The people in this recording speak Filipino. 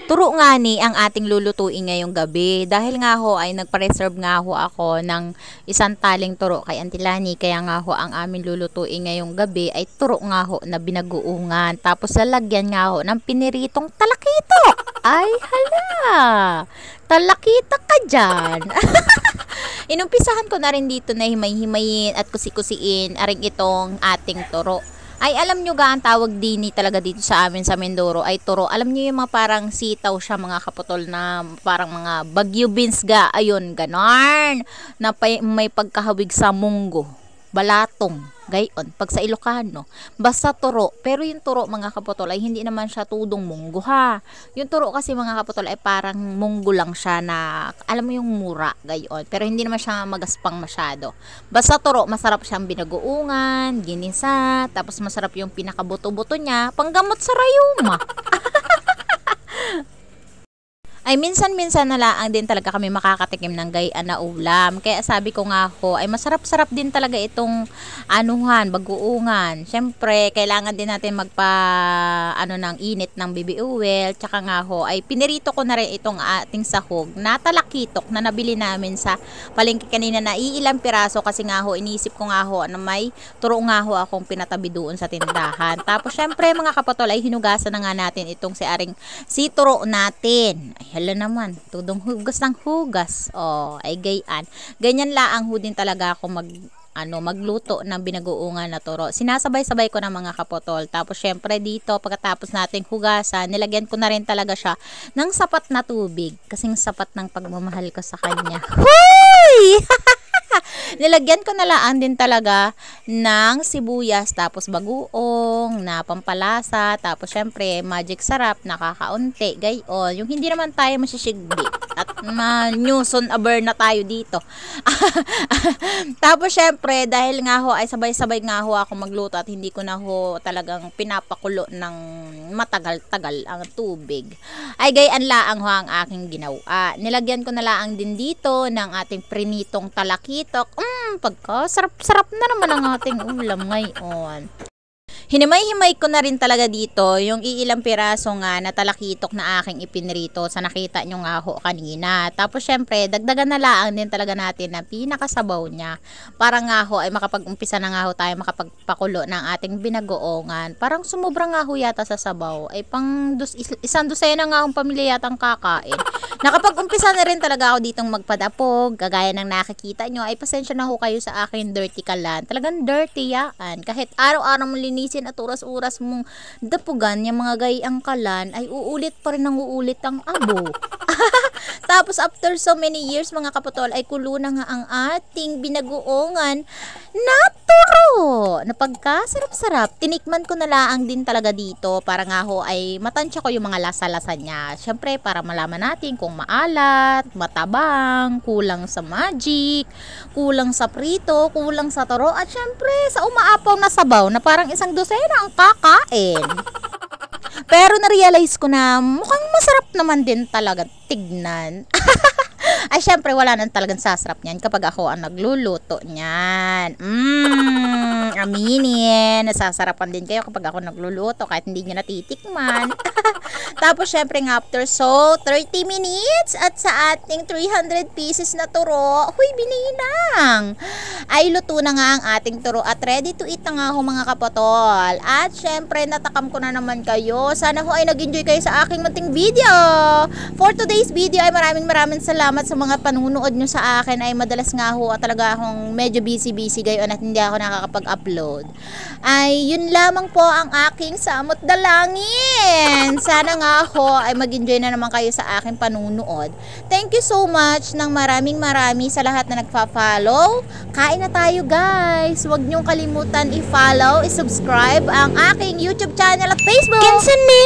Turo nga ni ang ating lulutuin ngayong gabi. Dahil nga ho ay nagpa-reserve nga ho ako ng isang taling turo kay Auntie Lani. Kaya nga ho ang aming lulutuin ngayong gabi ay turo nga ho na binaguungan. Tapos lalagyan nga ho ng piniritong talakito. Ay hala! Talakita ka dyan! Inumpisahan ko na rin dito na himay-himayin at kusi-kusiin aring itong ating turo. Ay alam nyo ga ang tawag din talaga dito sa amin sa Mindoro ay turo. Alam nyo yung mga parang sitaw siya mga kaputol na parang mga bagyo beans ga. Ayun, ganon. Na may pagkahawig sa munggo. Balatong. Gayon. Pag sa Ilocano. Basta turo. Pero yung turo mga kaputol ay hindi naman siya tudong munggo ha. Yung turo kasi mga kaputol ay parang munggo lang siya na alam mo yung mura. Gayon. Pero hindi naman siya magaspang masyado. Basta turo. Masarap siyang binaguungan, ginisa. Tapos masarap yung pinakabuto-buto niya. Panggamot sa rayuma. Ay minsan-minsan na lang din talaga kami makakatikim ng gayaan na ulam. Kaya sabi ko nga ho, ay masarap-sarap din talaga itong anuhan, baguungan. Siyempre, kailangan din natin ng init ng baby oil. Tsaka nga ho, ay pinirito ko na rin itong ating sahog na talakitok na nabili namin sa palengke kanina na iilang piraso kasi nga ho, iniisip ko nga ho na may turo nga ho akong pinatabi doon sa tindahan. Tapos siyempre mga kapatol ay hinugasan na nga natin itong si turo natin. Ay, hala naman, tudong hugas ng hugas. Oh, ay gayan. Ganyan laang ho din talaga ako magluto ng binaguungan na turo. Sinasabay-sabay ko ng mga kapotol. Tapos syempre dito, pagkatapos nating hugasan, nilagyan ko na rin talaga siya ng sapat na tubig. Kasing sapat ng pagmamahal ko sa kanya. Hoy! Nilagyan ko na lang din talaga ng sibuyas, tapos bagoong, na pampalasa, tapos syempre magic sarap, nakakaunti, gayon. Yung hindi naman tayo masisigbi at ma-newson aber na tayo dito. Tapos syempre, dahil nga ho ay sabay-sabay nga ho ako magluto at hindi ko na ho talagang pinapakulo ng matagal-tagal ang tubig. Ay gayan laang ho ang aking ginawa. Nilagyan ko na lang din dito ng ating prinitong talakitok. Pagka-sarap-sarap na naman ang ating ulam ngayon. Hinimay-himay ko na rin talaga dito yung iilang piraso nga na talakitok na aking ipinrito sa nakita nyo nga ho kanina. Tapos syempre, dagdagan na lang din talaga natin na pinakasabaw niya. Para nga ho ay makapag-umpisa na nga ho tayo makapagpakulo ng ating binagoongan. Parang sumubra nga ho yata sa sabaw. Ay pang isang dosena nga akong pamilya yatang kakain. Nakapag-umpisa na rin talaga ako ditong magpadapog. Kagaya ng nakikita nyo, ay pasensya na ho kayo sa akin dirty kalan. Talagang dirty yan. Kahit araw-araw mong linisin at oras-oras mong dapugan yung mga gayang kalan, ay uulit pa rin ang uulit ang abo. Tapos after so many years mga kapatol, ay kulo na nga ang ating binaguongan na turo. Na pagkasarap-sarap, tinikman ko na lang din talaga dito para nga ho ay matansya ko yung mga lasa-lasa niya. Syempre para malaman natin kung maalat, matabang, kulang sa magic, kulang sa prito, kulang sa turo, at syempre sa umaapaw na sabaw na parang isang dosena ang kakain. Pero na-realize ko na mukhang masarap naman din talaga tignan. Ay syempre wala nang talagang sasarap niyan kapag ako ang nagluluto niyan. Aminin, nasasarapan din kayo kapag ako nagluluto kahit hindi nyo natitikman. Tapos syempre after 30 minutes at sa ating 300 pieces na turo, huy bininang, ay luto na nga ang ating turo at ready to eat na nga ho mga kapatol. At syempre natakam ko na naman kayo. Sana ho ay nag-enjoy kayo sa aking munting video. For today's video ay maraming salamat sa mga panunood nyo sa akin. Ay madalas nga ho at talaga akong medyo busy gayon at hindi ako nakakapag-upload. Ay yun lamang po ang aking samot dalangin. Sana nga ho ay mag-enjoy na naman kayo sa aking panunood. Thank you so much ng marami sa lahat na nagpa-follow. Kain na tayo guys. Huwag niyong kalimutan i-follow, i-subscribe ang aking YouTube channel at Facebook. Kinsan ni?